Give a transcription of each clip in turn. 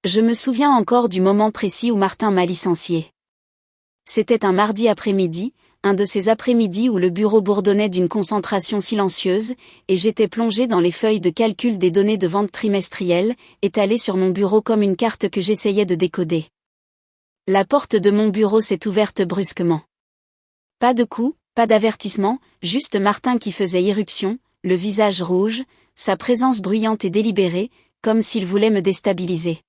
Je me souviens encore du moment précis où Martin m'a licencié. C'était un mardi après-midi, un de ces après-midi où le bureau bourdonnait d'une concentration silencieuse, et j'étais plongé dans les feuilles de calcul des données de vente trimestrielles, étalées sur mon bureau comme une carte que j'essayais de décoder. La porte de mon bureau s'est ouverte brusquement. Pas de coup, pas d'avertissement, juste Martin qui faisait irruption, le visage rouge, sa présence bruyante et délibérée, comme s'il voulait me déstabiliser.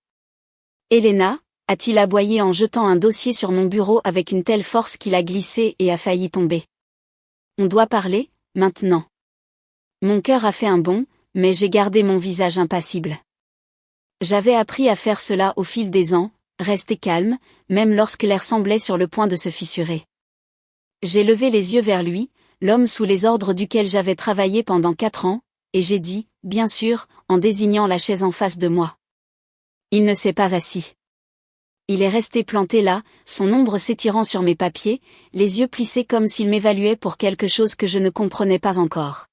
« Elena » a-t-il aboyé en jetant un dossier sur mon bureau avec une telle force qu'il a glissé et a failli tomber. « On doit parler, maintenant. » Mon cœur a fait un bond, mais j'ai gardé mon visage impassible. J'avais appris à faire cela au fil des ans, rester calme, même lorsque l'air semblait sur le point de se fissurer. J'ai levé les yeux vers lui, l'homme sous les ordres duquel j'avais travaillé pendant 4 ans, et j'ai dit, bien sûr, en désignant la chaise en face de moi. Il ne s'est pas assis. Il est resté planté là, son ombre s'étirant sur mes papiers, les yeux plissés comme s'il m'évaluait pour quelque chose que je ne comprenais pas encore.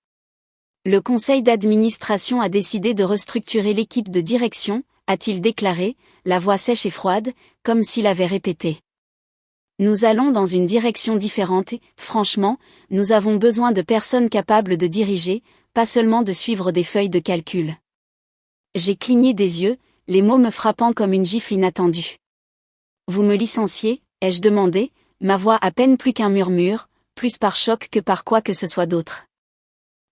Le conseil d'administration a décidé de restructurer l'équipe de direction, a-t-il déclaré, la voix sèche et froide, comme s'il avait répété. Nous allons dans une direction différente et, franchement, nous avons besoin de personnes capables de diriger, pas seulement de suivre des feuilles de calcul. J'ai cligné des yeux, les mots me frappant comme une gifle inattendue. Vous me licenciez, ai-je demandé, ma voix à peine plus qu'un murmure, plus par choc que par quoi que ce soit d'autre.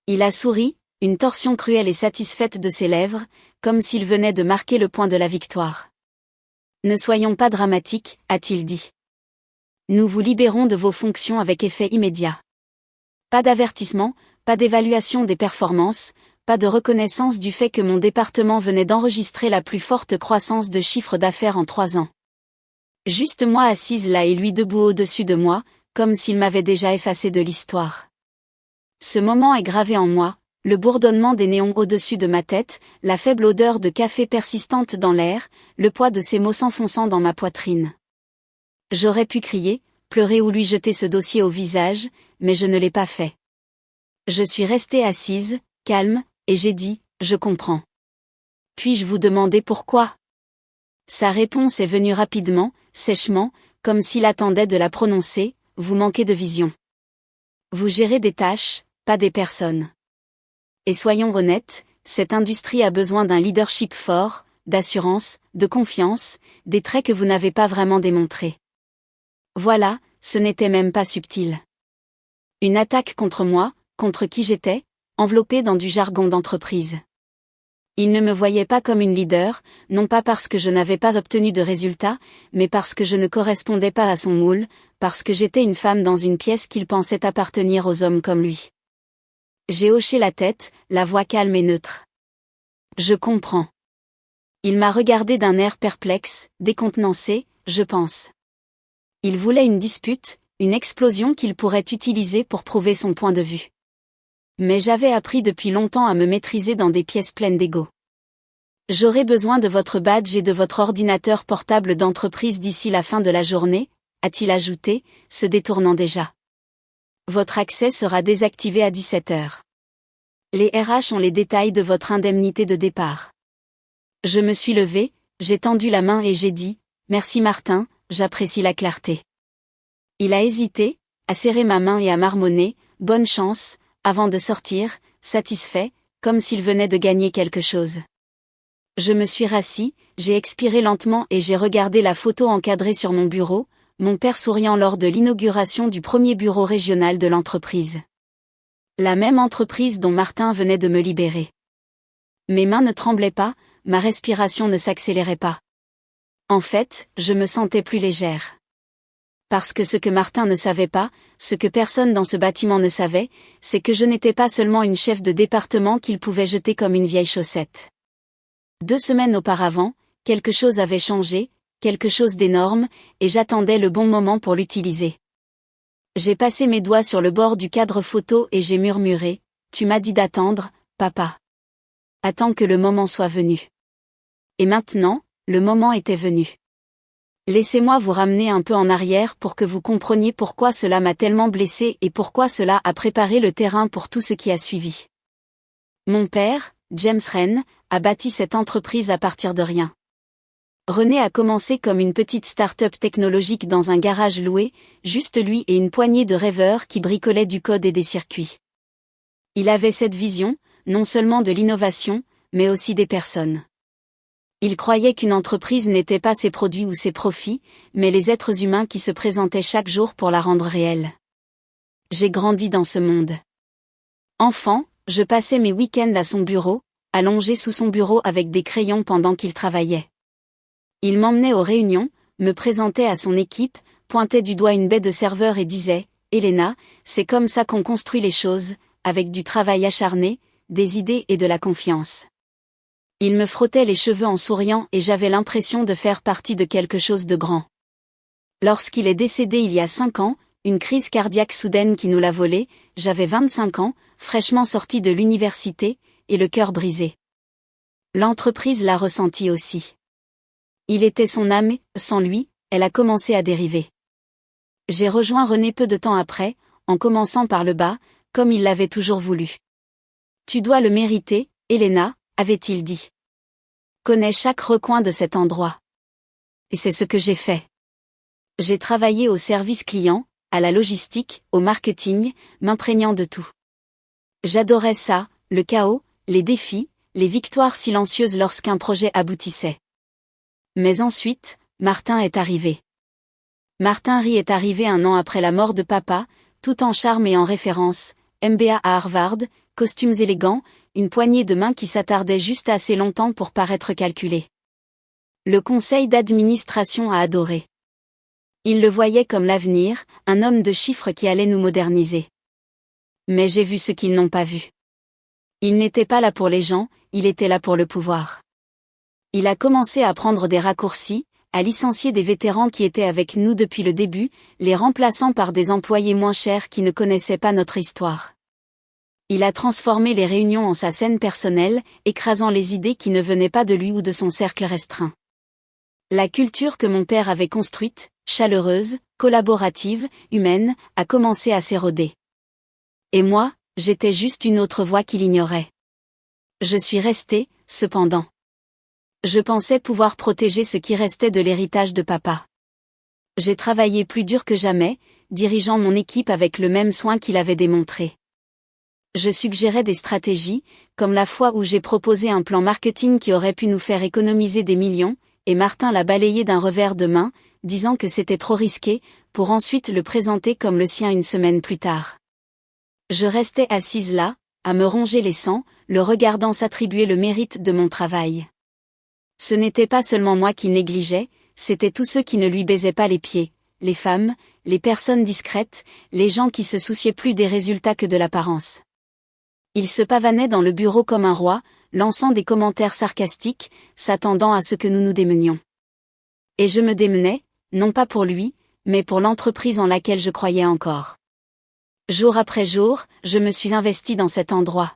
Il a souri, une torsion cruelle et satisfaite de ses lèvres, comme s'il venait de marquer le point de la victoire. Ne soyons pas dramatiques, a-t-il dit. Nous vous libérons de vos fonctions avec effet immédiat. Pas d'avertissement, pas d'évaluation des performances, pas de reconnaissance du fait que mon département venait d'enregistrer la plus forte croissance de chiffre d'affaires en 3 ans. Juste moi assise là et lui debout au-dessus de moi, comme s'il m'avait déjà effacé de l'histoire. Ce moment est gravé en moi, le bourdonnement des néons au-dessus de ma tête, la faible odeur de café persistante dans l'air, le poids de ces mots s'enfonçant dans ma poitrine. J'aurais pu crier, pleurer ou lui jeter ce dossier au visage, mais je ne l'ai pas fait. Je suis restée assise, calme, et j'ai dit, je comprends. Puis-je vous demander pourquoi ? Sa réponse est venue rapidement, sèchement, comme s'il attendait de la prononcer, vous manquez de vision. Vous gérez des tâches, pas des personnes. Et soyons honnêtes, cette industrie a besoin d'un leadership fort, d'assurance, de confiance, des traits que vous n'avez pas vraiment démontrés. Voilà, ce n'était même pas subtil. Une attaque contre moi, contre qui j'étais, enveloppée dans du jargon d'entreprise. Il ne me voyait pas comme une leader, non pas parce que je n'avais pas obtenu de résultats, mais parce que je ne correspondais pas à son moule, parce que j'étais une femme dans une pièce qu'il pensait appartenir aux hommes comme lui. J'ai hoché la tête, la voix calme et neutre. Je comprends. Il m'a regardé d'un air perplexe, décontenancé, je pense. Il voulait une dispute, une explosion qu'il pourrait utiliser pour prouver son point de vue. Mais j'avais appris depuis longtemps à me maîtriser dans des pièces pleines d'ego. J'aurai besoin de votre badge et de votre ordinateur portable d'entreprise d'ici la fin de la journée, a-t-il ajouté, se détournant déjà. Votre accès sera désactivé à 17h. Les RH ont les détails de votre indemnité de départ. Je me suis levée, j'ai tendu la main et j'ai dit, merci Martin, j'apprécie la clarté. Il a hésité, a serré ma main et a marmonné, bonne chance, avant de sortir, satisfait, comme s'il venait de gagner quelque chose. Je me suis rassis, j'ai expiré lentement et j'ai regardé la photo encadrée sur mon bureau, mon père souriant lors de l'inauguration du premier bureau régional de l'entreprise. La même entreprise dont Martin venait de me libérer. Mes mains ne tremblaient pas, ma respiration ne s'accélérait pas. En fait, je me sentais plus légère. Parce que ce que Martin ne savait pas, ce que personne dans ce bâtiment ne savait, c'est que je n'étais pas seulement une chef de département qu'il pouvait jeter comme une vieille chaussette. 2 semaines auparavant, quelque chose avait changé, quelque chose d'énorme, et j'attendais le bon moment pour l'utiliser. J'ai passé mes doigts sur le bord du cadre photo et j'ai murmuré, « Tu m'as dit d'attendre, papa. Attends que le moment soit venu. » Et maintenant, le moment était venu. Laissez-moi vous ramener un peu en arrière pour que vous compreniez pourquoi cela m'a tellement blessé et pourquoi cela a préparé le terrain pour tout ce qui a suivi. Mon père, James Wren, a bâti cette entreprise à partir de rien. René a commencé comme une petite start-up technologique dans un garage loué, juste lui et une poignée de rêveurs qui bricolaient du code et des circuits. Il avait cette vision, non seulement de l'innovation, mais aussi des personnes. Il croyait qu'une entreprise n'était pas ses produits ou ses profits, mais les êtres humains qui se présentaient chaque jour pour la rendre réelle. J'ai grandi dans ce monde. Enfant, je passais mes week-ends à son bureau, allongé sous son bureau avec des crayons pendant qu'il travaillait. Il m'emmenait aux réunions, me présentait à son équipe, pointait du doigt une baie de serveur et disait « Elena, c'est comme ça qu'on construit les choses, avec du travail acharné, des idées et de la confiance. » Il me frottait les cheveux en souriant et j'avais l'impression de faire partie de quelque chose de grand. Lorsqu'il est décédé il y a 5 ans, une crise cardiaque soudaine qui nous l'a volé, j'avais 25 ans, fraîchement sorti de l'université, et le cœur brisé. L'entreprise l'a ressenti aussi. Il était son âme, sans lui, elle a commencé à dériver. J'ai rejoint René peu de temps après, en commençant par le bas, comme il l'avait toujours voulu. Tu dois le mériter, Elena, avait-il dit. Connais chaque recoin de cet endroit. Et c'est ce que j'ai fait. J'ai travaillé au service client, à la logistique, au marketing, m'imprégnant de tout. J'adorais ça, le chaos, les défis, les victoires silencieuses lorsqu'un projet aboutissait. Mais ensuite, Martin est arrivé. Martin Rie est arrivé 1 an après la mort de papa, tout en charme et en référence, MBA à Harvard, costumes élégants, une poignée de main qui s'attardait juste assez longtemps pour paraître calculée. Le conseil d'administration a adoré. Il le voyait comme l'avenir, un homme de chiffres qui allait nous moderniser. Mais j'ai vu ce qu'ils n'ont pas vu. Il n'était pas là pour les gens, il était là pour le pouvoir. Il a commencé à prendre des raccourcis, à licencier des vétérans qui étaient avec nous depuis le début, les remplaçant par des employés moins chers qui ne connaissaient pas notre histoire. Il a transformé les réunions en sa scène personnelle, écrasant les idées qui ne venaient pas de lui ou de son cercle restreint. La culture que mon père avait construite, chaleureuse, collaborative, humaine, a commencé à s'éroder. Et moi, j'étais juste une autre voix qu'il ignorait. Je suis restée, cependant. Je pensais pouvoir protéger ce qui restait de l'héritage de papa. J'ai travaillé plus dur que jamais, dirigeant mon équipe avec le même soin qu'il avait démontré. Je suggérais des stratégies, comme la fois où j'ai proposé un plan marketing qui aurait pu nous faire économiser des millions, et Martin l'a balayé d'un revers de main, disant que c'était trop risqué, pour ensuite le présenter comme le sien 1 semaine plus tard. Je restais assise là, à me ronger les sangs, le regardant s'attribuer le mérite de mon travail. Ce n'était pas seulement moi qu'il négligeait, c'était tous ceux qui ne lui baisaient pas les pieds, les femmes, les personnes discrètes, les gens qui se souciaient plus des résultats que de l'apparence. Il se pavanait dans le bureau comme un roi, lançant des commentaires sarcastiques, s'attendant à ce que nous nous démenions. Et je me démenais, non pas pour lui, mais pour l'entreprise en laquelle je croyais encore. Jour après jour, je me suis investi dans cet endroit.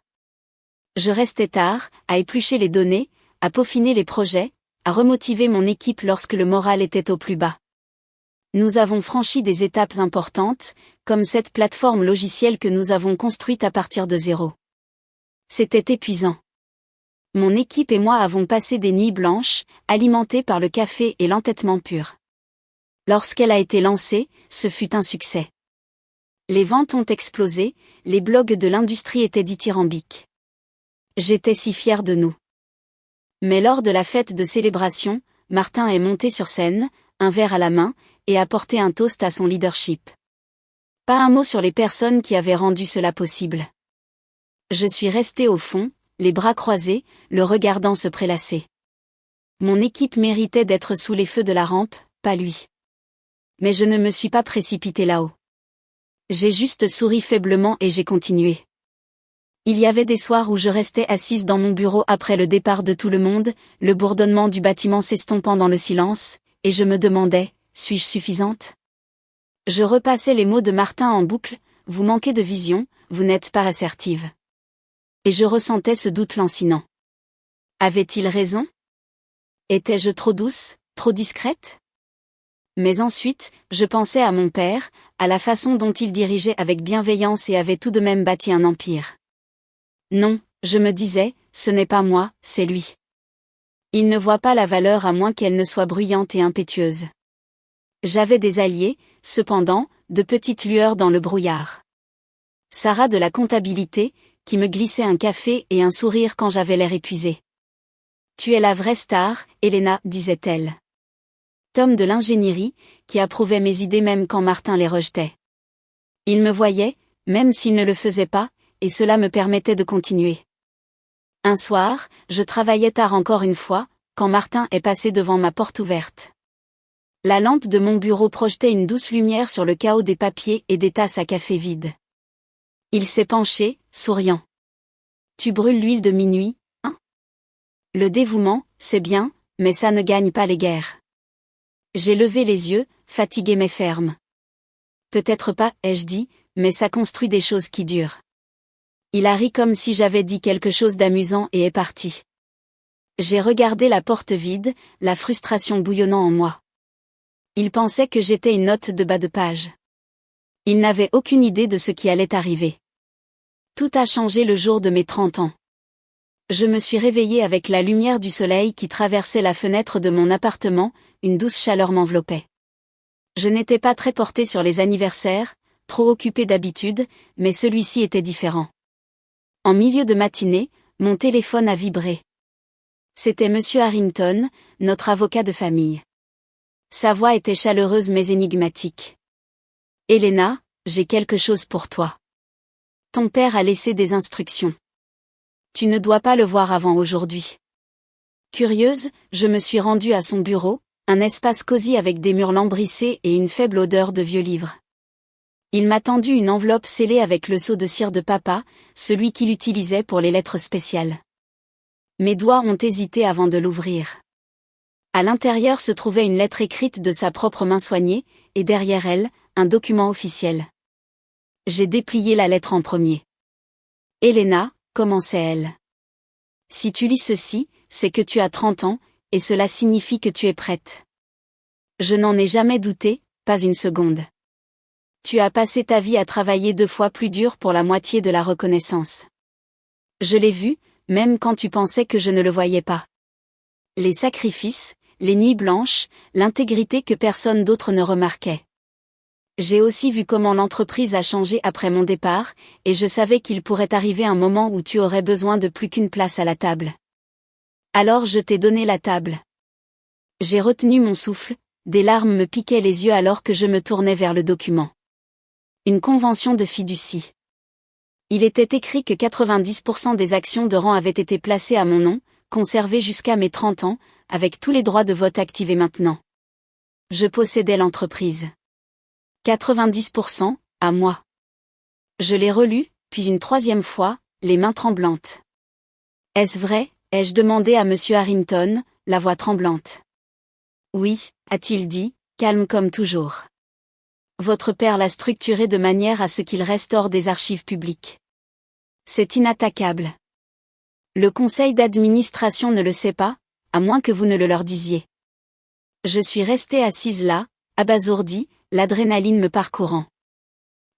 Je restais tard, à éplucher les données, à peaufiner les projets, à remotiver mon équipe lorsque le moral était au plus bas. Nous avons franchi des étapes importantes, comme cette plateforme logicielle que nous avons construite à partir de zéro. C'était épuisant. Mon équipe et moi avons passé des nuits blanches, alimentées par le café et l'entêtement pur. Lorsqu'elle a été lancée, ce fut un succès. Les ventes ont explosé, les blogs de l'industrie étaient dithyrambiques. J'étais si fière de nous. Mais lors de la fête de célébration, Martin est monté sur scène, un verre à la main, et a porté un toast à son leadership. Pas un mot sur les personnes qui avaient rendu cela possible. Je suis restée au fond, les bras croisés, le regardant se prélasser. Mon équipe méritait d'être sous les feux de la rampe, pas lui. Mais je ne me suis pas précipitée là-haut. J'ai juste souri faiblement et j'ai continué. Il y avait des soirs où je restais assise dans mon bureau après le départ de tout le monde, le bourdonnement du bâtiment s'estompant dans le silence, et je me demandais, suis-je suffisante ? Je repassais les mots de Martin en boucle, vous manquez de vision, vous n'êtes pas assertive. Et je ressentais ce doute lancinant. Avait-il raison ? Étais-je trop douce, trop discrète ? Mais ensuite, je pensais à mon père, à la façon dont il dirigeait avec bienveillance et avait tout de même bâti un empire. Non, je me disais, ce n'est pas moi, c'est lui. Ils ne voient pas la valeur à moins qu'elle ne soit bruyante et impétueuse. J'avais des alliés, cependant, de petites lueurs dans le brouillard. Sarah de la comptabilité, qui me glissait un café et un sourire quand j'avais l'air épuisé. Tu es la vraie star, Elena, disait-elle. Tom de l'ingénierie, qui approuvait mes idées même quand Martin les rejetait. Il me voyait, même s'il ne le faisait pas, et cela me permettait de continuer. Un soir, je travaillais tard encore une fois, quand Martin est passé devant ma porte ouverte. La lampe de mon bureau projetait une douce lumière sur le chaos des papiers et des tasses à café vides. Il s'est penché, souriant. Tu brûles l'huile de minuit, hein? Le dévouement, c'est bien, mais ça ne gagne pas les guerres. J'ai levé les yeux, fatigué mais ferme. Peut-être pas, ai-je dit, mais ça construit des choses qui durent. Il a ri comme si j'avais dit quelque chose d'amusant et est parti. J'ai regardé la porte vide, la frustration bouillonnant en moi. Il pensait que j'étais une note de bas de page. Il n'avait aucune idée de ce qui allait arriver. Tout a changé le jour de mes 30 ans. Je me suis réveillée avec la lumière du soleil qui traversait la fenêtre de mon appartement, une douce chaleur m'enveloppait. Je n'étais pas très portée sur les anniversaires, trop occupée d'habitude, mais celui-ci était différent. En milieu de matinée, mon téléphone a vibré. C'était Monsieur Harrington, notre avocat de famille. Sa voix était chaleureuse mais énigmatique. « Elena, j'ai quelque chose pour toi. Ton père a laissé des instructions. Tu ne dois pas le voir avant aujourd'hui. » Curieuse, je me suis rendue à son bureau, un espace cosy avec des murs lambrissés et une faible odeur de vieux livres. Il m'a tendu une enveloppe scellée avec le seau de cire de papa, celui qu'il utilisait pour les lettres spéciales. Mes doigts ont hésité avant de l'ouvrir. À l'intérieur se trouvait une lettre écrite de sa propre main soignée, et derrière elle, un document officiel. J'ai déplié la lettre en premier. « Elena », commençait-elle. « Si tu lis ceci, c'est que tu as 30 ans, et cela signifie que tu es prête. Je n'en ai jamais douté, pas une seconde. Tu as passé ta vie à travailler 2 fois plus dur pour la moitié de la reconnaissance. Je l'ai vu, même quand tu pensais que je ne le voyais pas. Les sacrifices, les nuits blanches, l'intégrité que personne d'autre ne remarquait. J'ai aussi vu comment l'entreprise a changé après mon départ, et je savais qu'il pourrait arriver un moment où tu aurais besoin de plus qu'une place à la table. Alors je t'ai donné la table. J'ai retenu mon souffle, des larmes me piquaient les yeux alors que je me tournais vers le document. Une convention de fiducie. Il était écrit que 90% des actions de rang avaient été placées à mon nom, conservées jusqu'à mes 30 ans, avec tous les droits de vote activés maintenant. Je possédais l'entreprise. 90%, à moi. Je l'ai relu, puis une 3e fois, les mains tremblantes. Est-ce vrai, ai-je demandé à Monsieur Harrington, la voix tremblante. Oui, a-t-il dit, calme comme toujours. Votre père l'a structuré de manière à ce qu'il reste hors des archives publiques. C'est inattaquable. Le conseil d'administration ne le sait pas, à moins que vous ne le leur disiez. Je suis restée assise là, abasourdie, l'adrénaline me parcourant.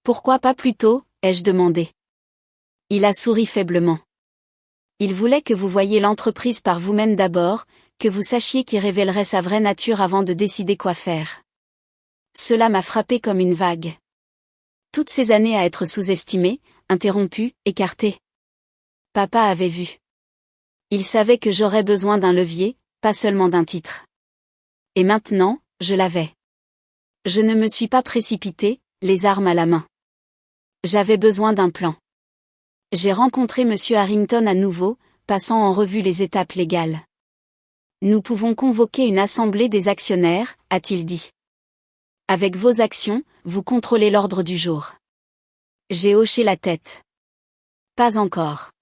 Pourquoi pas plus tôt, ai-je demandé. Il a souri faiblement. Il voulait que vous voyiez l'entreprise par vous-même d'abord, que vous sachiez qui révélerait sa vraie nature avant de décider quoi faire. Cela m'a frappé comme une vague. Toutes ces années à être sous-estimée, interrompue, écartée. Papa avait vu. Il savait que j'aurais besoin d'un levier, pas seulement d'un titre. Et maintenant, je l'avais. Je ne me suis pas précipitée, les armes à la main. J'avais besoin d'un plan. J'ai rencontré Monsieur Harrington à nouveau, passant en revue les étapes légales. Nous pouvons convoquer une assemblée des actionnaires, a-t-il dit. Avec vos actions, vous contrôlez l'ordre du jour. J'ai hoché la tête. Pas encore.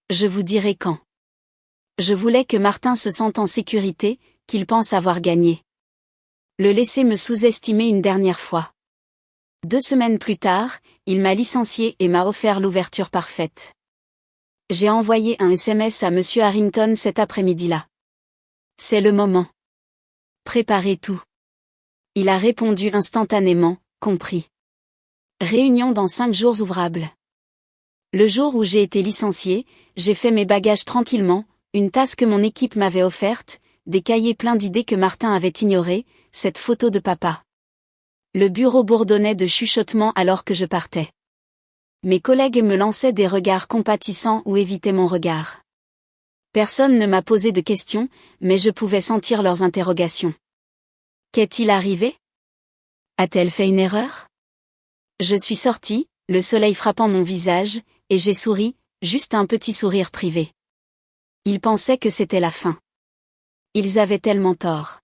Je vous dirai quand. Je voulais que Martin se sente en sécurité, qu'il pense avoir gagné. Le laisser me sous-estimer une dernière fois. 2 semaines plus tard, il m'a licencié et m'a offert l'ouverture parfaite. J'ai envoyé un SMS à Monsieur Harrington cet après-midi-là. C'est le moment. Préparez tout. Il a répondu instantanément, compris. Réunion dans 5 jours ouvrables. Le jour où j'ai été licenciée, j'ai fait mes bagages tranquillement, Une tasse que mon équipe m'avait offerte, des cahiers pleins d'idées que Martin avait ignorées, cette photo de papa. Le bureau bourdonnait de chuchotements alors que je partais. Mes collègues me lançaient des regards compatissants ou évitaient mon regard. Personne ne m'a posé de questions, mais je pouvais sentir leurs interrogations. Qu'est-il arrivé? A-t-elle fait une erreur? Je suis sortie, le soleil frappant mon visage, et j'ai souri, juste un petit sourire privé. Ils pensaient que c'était la fin. Ils avaient tellement tort.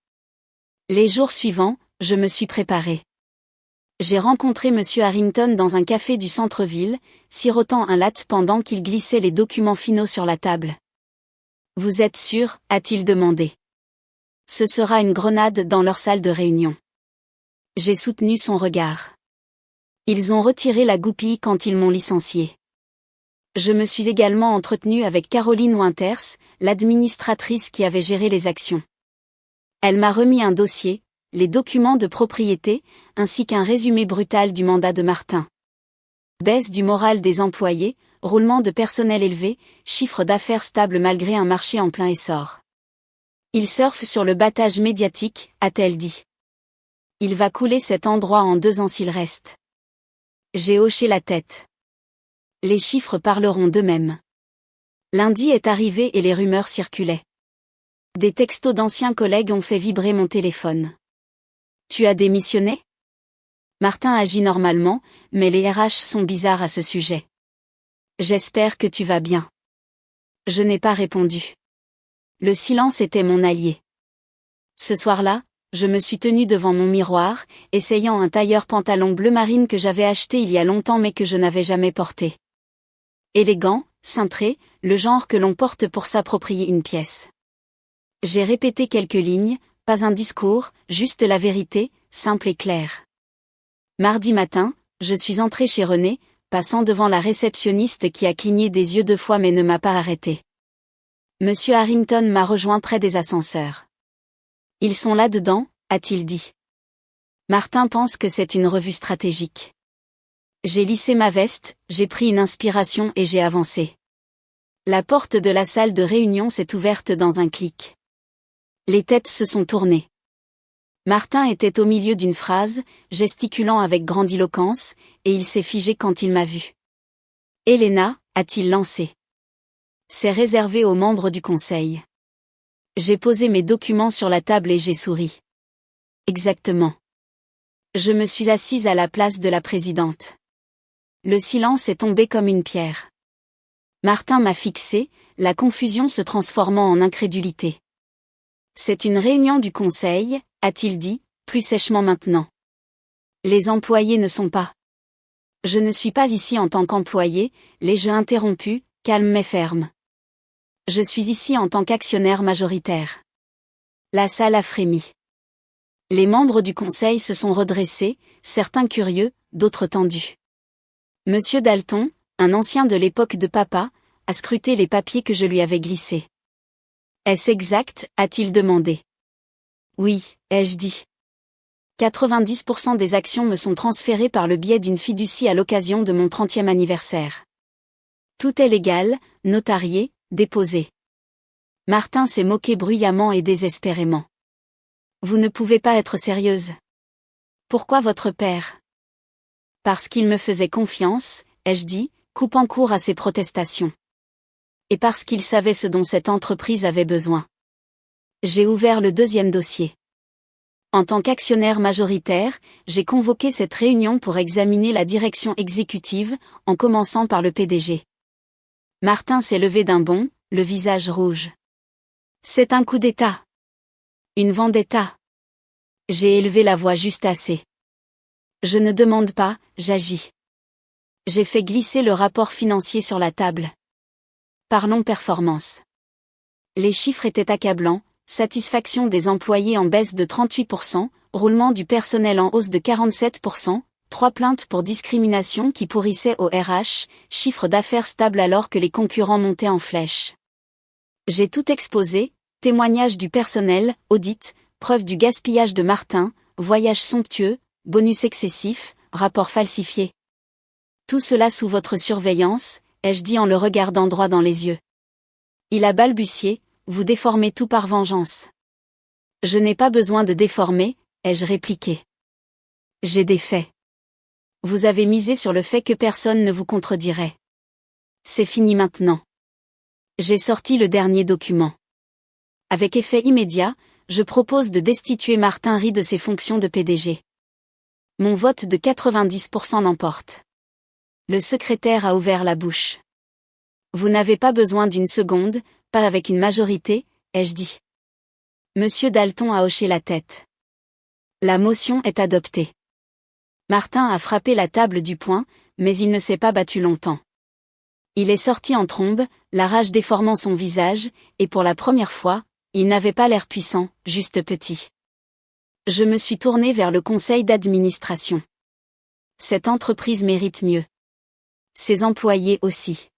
Les jours suivants, je me suis préparée. J'ai rencontré Monsieur Harrington dans un café du centre-ville, sirotant un latte pendant qu'il glissait les documents finaux sur la table. « Vous êtes sûr ?» a-t-il demandé. « Ce sera une grenade dans leur salle de réunion. » J'ai soutenu son regard. Ils ont retiré la goupille quand ils m'ont licencié. Je me suis également entretenue avec Caroline Winters, l'administratrice qui avait géré les actions. Elle m'a remis un dossier, les documents de propriété, ainsi qu'un résumé brutal du mandat de Martin. Baisse du moral des employés, roulement de personnel élevé, chiffre d'affaires stable malgré un marché en plein essor. Il surfe sur le battage médiatique, a-t-elle dit. Il va couler cet endroit en 2 ans s'il reste. J'ai hoché la tête. Les chiffres parleront d'eux-mêmes. Lundi est arrivé et les rumeurs circulaient. Des textos d'anciens collègues ont fait vibrer mon téléphone. Tu as démissionné? Martin agit normalement, mais les RH sont bizarres à ce sujet. J'espère que tu vas bien. Je n'ai pas répondu. Le silence était mon allié. Ce soir-là, je me suis tenue devant mon miroir, essayant un tailleur pantalon bleu marine que j'avais acheté il y a longtemps mais que je n'avais jamais porté. Élégant, cintré, le genre que l'on porte pour s'approprier une pièce. J'ai répété quelques lignes, pas un discours, juste la vérité, simple et claire. Mardi matin, je suis entrée chez René, passant devant la réceptionniste qui a cligné des yeux 2 fois mais ne m'a pas arrêtée. Monsieur Harrington m'a rejoint près des ascenseurs. Ils sont là-dedans, a-t-il dit. Martin pense que c'est une revue stratégique. J'ai lissé ma veste, j'ai pris une inspiration et j'ai avancé. La porte de la salle de réunion s'est ouverte dans un clic. Les têtes se sont tournées. Martin était au milieu d'une phrase, gesticulant avec grandiloquence, et il s'est figé quand il m'a vu. « Elena » a-t-il lancé. « C'est réservé aux membres du conseil. » J'ai posé mes documents sur la table et j'ai souri. « Exactement. » Je me suis assise à la place de la présidente. Le silence est tombé comme une pierre. Martin m'a fixé, la confusion se transformant en incrédulité. « C'est une réunion du conseil » a-t-il dit, plus sèchement maintenant. Les employés ne sont pas. Je ne suis pas ici en tant qu'employé, les jeux interrompus, calme mais ferme. Je suis ici en tant qu'actionnaire majoritaire. La salle a frémi. Les membres du conseil se sont redressés, certains curieux, d'autres tendus. Monsieur Dalton, un ancien de l'époque de papa, a scruté les papiers que je lui avais glissés. Est-ce exact, a-t-il demandé. Oui, ai-je dit. 90% des actions me sont transférées par le biais d'une fiducie à l'occasion de mon 30e anniversaire. Tout est légal, notarié, déposé. Martin s'est moqué bruyamment et désespérément. Vous ne pouvez pas être sérieuse. Pourquoi votre père? Parce qu'il me faisait confiance, ai-je dit, coupant court à ses protestations. Et parce qu'il savait ce dont cette entreprise avait besoin. J'ai ouvert le 2e dossier. En tant qu'actionnaire majoritaire, j'ai convoqué cette réunion pour examiner la direction exécutive, en commençant par le PDG. Martin s'est levé d'un bond, le visage rouge. C'est un coup d'État. Une vendetta. J'ai élevé la voix juste assez. Je ne demande pas, j'agis. J'ai fait glisser le rapport financier sur la table. Parlons performance. Les chiffres étaient accablants. Satisfaction des employés en baisse de 38%, roulement du personnel en hausse de 47%, 3 plaintes pour discrimination qui pourrissaient au RH, chiffre d'affaires stable alors que les concurrents montaient en flèche. J'ai tout exposé, témoignages du personnel, audit, preuve du gaspillage de Martin, voyage somptueux, bonus excessif, rapport falsifié. Tout cela sous votre surveillance, ai-je dit en le regardant droit dans les yeux. Il a balbutié, vous déformez tout par vengeance. Je n'ai pas besoin de déformer, ai-je répliqué. J'ai des faits. Vous avez misé sur le fait que personne ne vous contredirait. C'est fini maintenant. J'ai sorti le dernier document. Avec effet immédiat, je propose de destituer Martin Ry de ses fonctions de PDG. Mon vote de 90% l'emporte. Le secrétaire a ouvert la bouche. Vous n'avez pas besoin d'une seconde, pas avec une majorité, ai-je dit. Monsieur Dalton a hoché la tête. La motion est adoptée. Martin a frappé la table du poing, mais il ne s'est pas battu longtemps. Il est sorti en trombe, la rage déformant son visage, et pour la première fois, il n'avait pas l'air puissant, juste petit. Je me suis tourné vers le conseil d'administration. Cette entreprise mérite mieux. Ses employés aussi.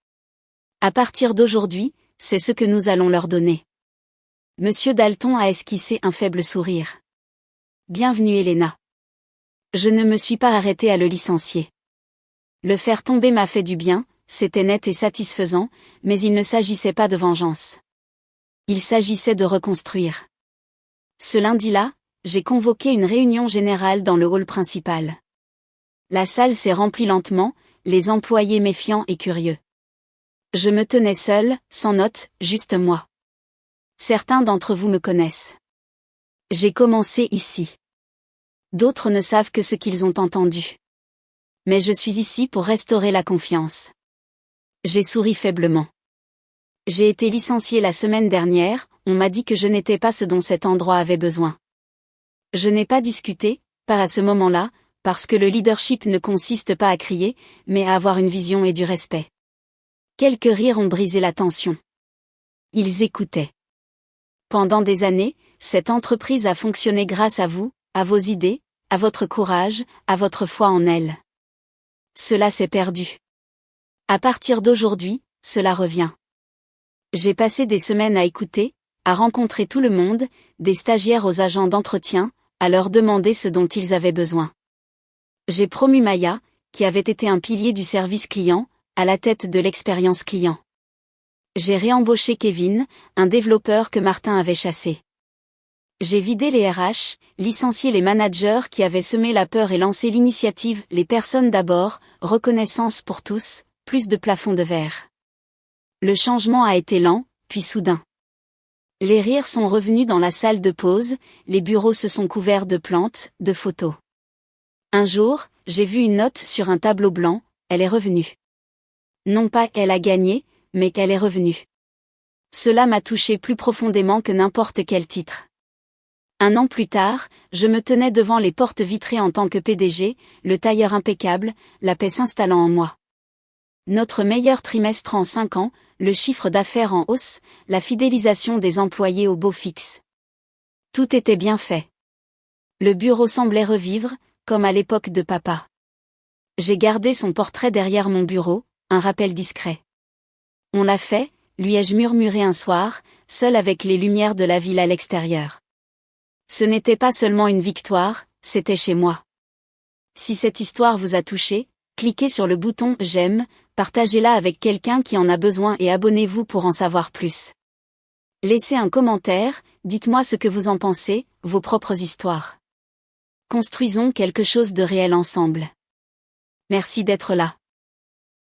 À partir d'aujourd'hui, c'est ce que nous allons leur donner. Monsieur Dalton a esquissé un faible sourire. Bienvenue Elena. Je ne me suis pas arrêté à le licencier. Le faire tomber m'a fait du bien, c'était net et satisfaisant, mais il ne s'agissait pas de vengeance. Il s'agissait de reconstruire. Ce lundi-là, j'ai convoqué une réunion générale dans le hall principal. La salle s'est remplie lentement, les employés méfiants et curieux. Je me tenais seul, sans notes, juste moi. Certains d'entre vous me connaissent. J'ai commencé ici. D'autres ne savent que ce qu'ils ont entendu. Mais je suis ici pour restaurer la confiance. J'ai souri faiblement. J'ai été licencié la semaine dernière, on m'a dit que je n'étais pas ce dont cet endroit avait besoin. Je n'ai pas discuté, pas à ce moment-là, parce que le leadership ne consiste pas à crier, mais à avoir une vision et du respect. Quelques rires ont brisé la tension. Ils écoutaient. Pendant des années, cette entreprise a fonctionné grâce à vous, à vos idées, à votre courage, à votre foi en elle. Cela s'est perdu. À partir d'aujourd'hui, cela revient. J'ai passé des semaines à écouter, à rencontrer tout le monde, des stagiaires aux agents d'entretien, à leur demander ce dont ils avaient besoin. J'ai promu Maya, qui avait été un pilier du service client, à la tête de l'expérience client. J'ai réembauché Kevin, un développeur que Martin avait chassé. J'ai vidé les RH, licencié les managers qui avaient semé la peur et lancé l'initiative « Les personnes d'abord », reconnaissance pour tous, plus de plafond de verre. Le changement a été lent, puis soudain. Les rires sont revenus dans la salle de pause, les bureaux se sont couverts de plantes, de photos. Un jour, j'ai vu une note sur un tableau blanc, elle est revenue. Non pas qu'elle a gagné, mais qu'elle est revenue. Cela m'a touché plus profondément que n'importe quel titre. 1 an plus tard, je me tenais devant les portes vitrées en tant que PDG, le tailleur impeccable, la paix s'installant en moi. Notre meilleur trimestre en 5 ans, le chiffre d'affaires en hausse, la fidélisation des employés au beau fixe. Tout était bien fait. Le bureau semblait revivre, comme à l'époque de papa. J'ai gardé son portrait derrière mon bureau, un rappel discret. On l'a fait, lui ai-je murmuré un soir, seul avec les lumières de la ville à l'extérieur. Ce n'était pas seulement une victoire, c'était chez moi. Si cette histoire vous a touché, cliquez sur le bouton « J'aime », partagez-la avec quelqu'un qui en a besoin et abonnez-vous pour en savoir plus. Laissez un commentaire, dites-moi ce que vous en pensez, vos propres histoires. Construisons quelque chose de réel ensemble. Merci d'être là.